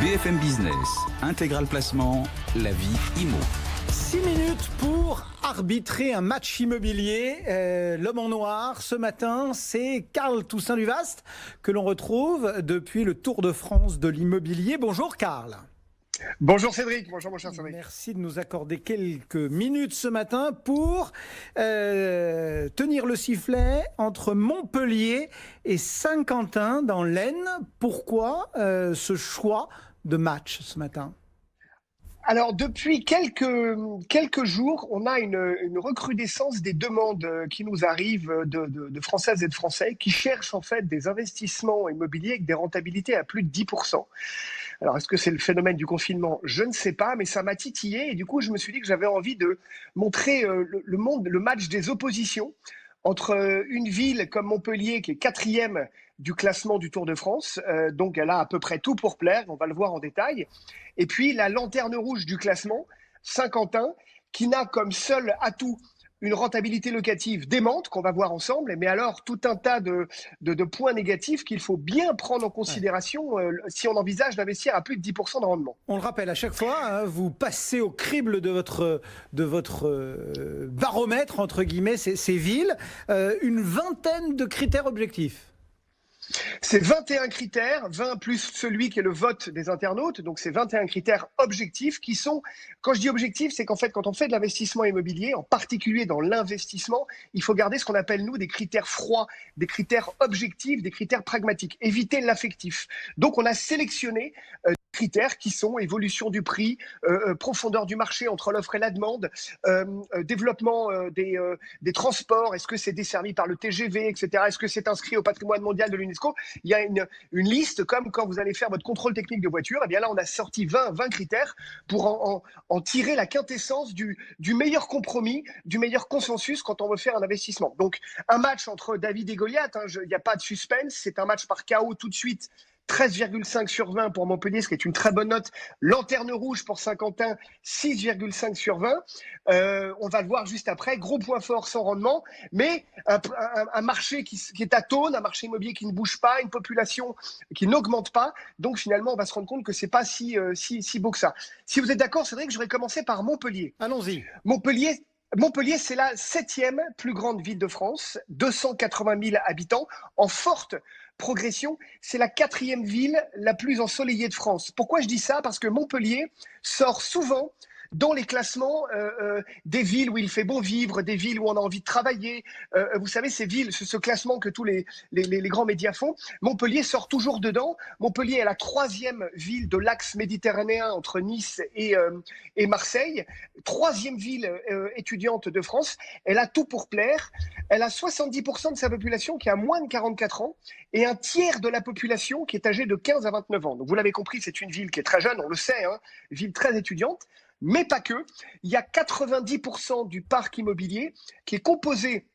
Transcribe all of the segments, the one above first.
BFM Business, Intégral Placement, la vie IMO. 6 minutes pour arbitrer un match immobilier. L'homme en noir, ce matin, c'est Karl Toussaint Duvaste, que l'on retrouve depuis le Tour de France de l'immobilier. Bonjour Karl. Bonjour Cédric, bonjour mon cher Cédric. Merci de nous accorder quelques minutes ce matin pour tenir le sifflet entre Montpellier et Saint-Quentin dans l'Aisne. Pourquoi ce choix de match ce matin ? Alors depuis quelques jours, on a une recrudescence des demandes qui nous arrivent de Françaises et de Français qui cherchent en fait des investissements immobiliers avec des rentabilités à plus de 10%. Alors est-ce que c'est le phénomène du confinement ? Je ne sais pas, mais ça m'a titillé et du coup je me suis dit que j'avais envie de montrer le match des oppositions entre une ville comme Montpellier qui est 4e du classement du Tour de France, donc elle a à peu près tout pour plaire, on va le voir en détail, et puis la lanterne rouge du classement, Saint-Quentin, qui n'a comme seul atout une rentabilité locative démente, qu'on va voir ensemble, mais alors tout un tas de points négatifs qu'il faut bien prendre en considération si on envisage d'investir à plus de 10% de rendement. On le rappelle à chaque fois, hein, vous passez au crible de votre baromètre, entre guillemets, ces villes, une vingtaine de critères objectifs. C'est 21 critères, 20 plus celui qui est le vote des internautes, donc c'est 21 critères objectifs qui sont, quand je dis objectifs, c'est qu'en fait quand on fait de l'investissement immobilier, en particulier dans l'investissement, il faut garder ce qu'on appelle nous des critères froids, des critères objectifs, des critères pragmatiques, éviter l'affectif. Donc on a sélectionné critères qui sont évolution du prix, profondeur du marché entre l'offre et la demande, développement des transports, est-ce que c'est desservi par le TGV, etc. Est-ce que c'est inscrit au patrimoine mondial de l'UNESCO ? Il y a une liste, comme quand vous allez faire votre contrôle technique de voiture, et bien là on a sorti 20 critères pour en tirer la quintessence du meilleur compromis, du meilleur consensus quand on veut faire un investissement. Donc un match entre David et Goliath, il n'y a pas de suspense, c'est un match par KO tout de suite. 13,5 sur 20 pour Montpellier, ce qui est une très bonne note. Lanterne rouge pour Saint-Quentin, 6,5 sur 20. On va le voir juste après. Gros point fort sans rendement, mais un marché qui est atone, un marché immobilier qui ne bouge pas, une population qui n'augmente pas. Donc finalement, on va se rendre compte que c'est pas si beau que ça. Si vous êtes d'accord, Cédric, je vais commencer par Montpellier. Allons-y. Montpellier, c'est la 7e plus grande ville de France, 280 000 habitants, en forte progression. C'est la 4e ville la plus ensoleillée de France. Pourquoi je dis ça ? Parce que Montpellier sort souvent dans les classements des villes où il fait bon vivre, des villes où on a envie de travailler. Vous savez, ces villes, ce classement que tous les grands médias font, Montpellier sort toujours dedans. Montpellier est la 3e ville de l'axe méditerranéen entre Nice et Marseille. 3e ville étudiante de France. Elle a tout pour plaire. Elle a 70% de sa population qui a moins de 44 ans et un tiers de la population qui est âgée de 15 à 29 ans. Donc vous l'avez compris, c'est une ville qui est très jeune, on le sait, ville très étudiante. Mais pas que. Il y a 90% du parc immobilier qui est composé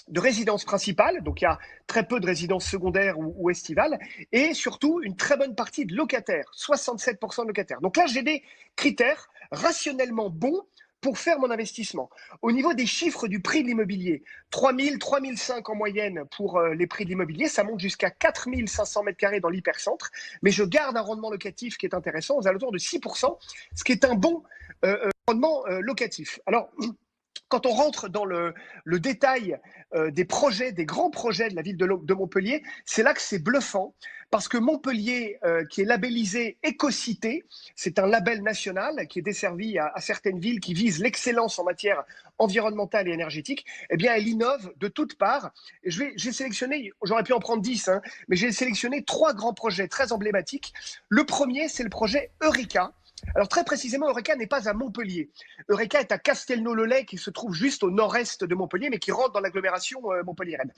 de résidences principales, donc il y a très peu de résidences secondaires ou estivales, et surtout une très bonne partie de locataires, 67% de locataires. Donc là, j'ai des critères rationnellement bons pour faire mon investissement. Au niveau des chiffres du prix de l'immobilier, 3 000, 3 500 en moyenne pour les prix de l'immobilier, ça monte jusqu'à 4 500 mètres carrés dans l'hypercentre, mais je garde un rendement locatif qui est intéressant, aux alentours de 6%, ce qui est un bon rendement locatif. Alors, quand on rentre dans le détail des projets, des grands projets de la ville de Montpellier, c'est là que c'est bluffant, parce que Montpellier, qui est labellisé Écocité, c'est un label national qui est desservi à certaines villes qui visent l'excellence en matière environnementale et énergétique, eh bien elle innove de toutes parts. Et j'ai sélectionné, j'aurais pu en prendre 10, mais j'ai sélectionné 3 grands projets très emblématiques. Le premier, c'est le projet Eureka. Alors très précisément, Eureka n'est pas à Montpellier. Eureka est à Castelnau-le-Lay, qui se trouve juste au nord-est de Montpellier, mais qui rentre dans l'agglomération montpelliéraine.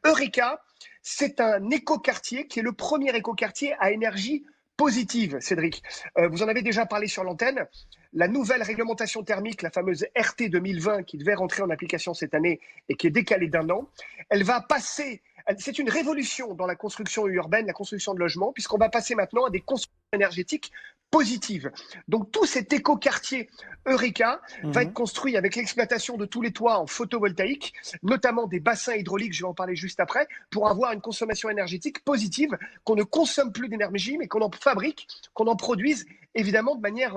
Eureka, c'est un écoquartier qui est le premier écoquartier à énergie positive, Cédric. Vous en avez déjà parlé sur l'antenne. La nouvelle réglementation thermique, la fameuse RT 2020, qui devait rentrer en application cette année et qui est décalée d'1 an, elle va passer. C'est une révolution dans la construction urbaine, la construction de logements, puisqu'on va passer maintenant à des constructions énergétiques positive. Donc tout cet écoquartier Eureka va être construit avec l'exploitation de tous les toits en photovoltaïque, notamment des bassins hydrauliques, je vais en parler juste après, pour avoir une consommation énergétique positive, qu'on ne consomme plus d'énergie, mais qu'on en fabrique, qu'on en produise, évidemment, de manière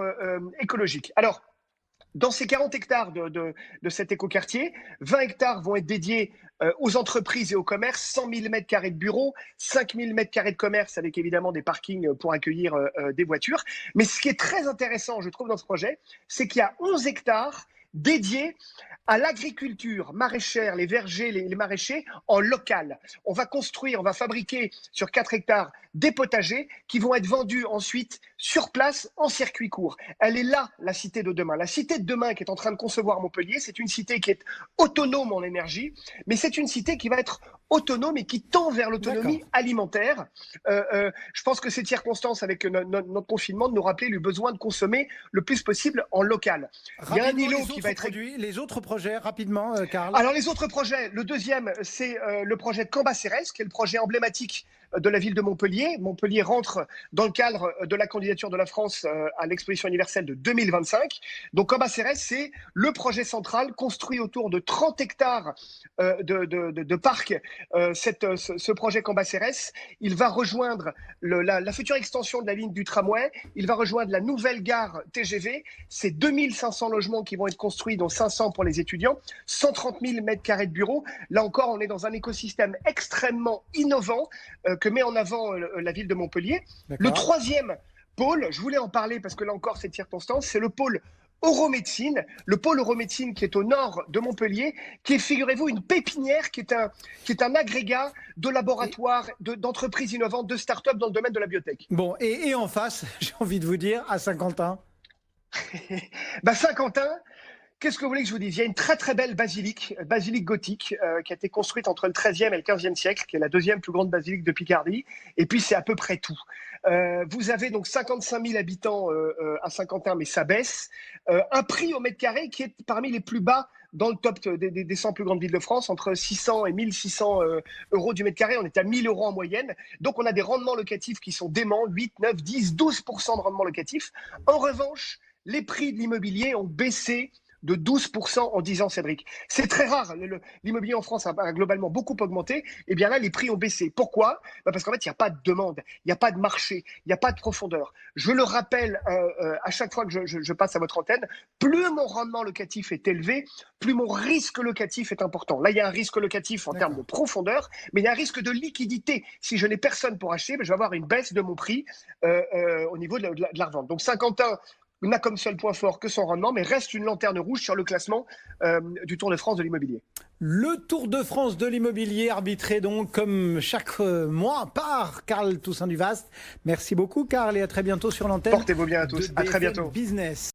écologique. Alors, dans ces 40 hectares de cet écoquartier, 20 hectares vont être dédiés aux entreprises et au commerce, 100 000 m² de bureaux, 5 000 m² de commerce avec évidemment des parkings pour accueillir des voitures. Mais ce qui est très intéressant, je trouve, dans ce projet, c'est qu'il y a 11 hectares dédiés à l'agriculture maraîchère, les vergers, les maraîchers en local. On va construire, on va fabriquer sur 4 hectares des potagers qui vont être vendus ensuite sur place en circuit court. Elle est là, la cité de demain. La cité de demain qui est en train de concevoir Montpellier, c'est une cité qui est autonome en énergie, mais c'est une cité qui va être autonome et qui tend vers l'autonomie alimentaire. Je pense que cette circonstance avec notre confinement nous rappelait le besoin de consommer le plus possible en local. Il y a un îlot qui va être... Les autres projets, rapidement, Karl. Alors les autres projets, le deuxième, c'est le projet de Cambacérès, qui est le projet emblématique de la ville de Montpellier. Montpellier rentre dans le cadre de la candidature de la France à l'exposition universelle de 2025. Donc Cambacérès, c'est le projet central construit autour de 30 hectares de parcs. Ce projet Cambacérès, il va rejoindre la future extension de la ligne du tramway, il va rejoindre la nouvelle gare TGV. C'est 2500 logements qui vont être construits, dont 500 pour les étudiants, 130 000 m² de bureaux. Là encore, on est dans un écosystème extrêmement innovant que met en avant la ville de Montpellier. Le troisième pôle, je voulais en parler parce que là encore, cette circonstance, c'est le pôle Euromédecine, le pôle Euromédecine qui est au nord de Montpellier, qui est, figurez-vous, une pépinière qui est un agrégat de laboratoires, d'entreprises innovantes, de start-up dans le domaine de la biotech. Bon, et en face, j'ai envie de vous dire, à Saint-Quentin. Saint-Quentin, qu'est-ce que vous voulez que je vous dise? Il y a une très très belle basilique gothique qui a été construite entre le XIIIe et le XVe siècle, qui est la deuxième plus grande basilique de Picardie. Et puis c'est à peu près tout. Vous avez donc 55 000 habitants à Saint-Quentin, mais ça baisse. Un prix au mètre carré qui est parmi les plus bas dans le top des 100 plus grandes villes de France, entre 600 et 1600 euros du mètre carré. On est à 1000 euros en moyenne. Donc on a des rendements locatifs qui sont déments, 8, 9, 10, 12% de rendement locatif. En revanche, les prix de l'immobilier ont baissé de 12% en 10 ans, Cédric. C'est très rare. L'immobilier en France a globalement beaucoup augmenté. Et bien là, les prix ont baissé. Pourquoi? Parce qu'en fait, il n'y a pas de demande, il n'y a pas de marché, il n'y a pas de profondeur. Je le rappelle à chaque fois que je passe à votre antenne, plus mon rendement locatif est élevé, plus mon risque locatif est important. Là, il y a un risque locatif en termes de profondeur, mais il y a un risque de liquidité. Si je n'ai personne pour acheter, je vais avoir une baisse de mon prix au niveau de la revente. Donc Saint-Quentin n'a comme seul point fort que son rendement, mais reste une lanterne rouge sur le classement du Tour de France de l'immobilier. Le Tour de France de l'immobilier, arbitré donc comme chaque mois par Karl Toussaint Duvaste. Merci beaucoup Karl et à très bientôt sur l'antenne. Portez-vous bien à tous, à très bientôt. Business.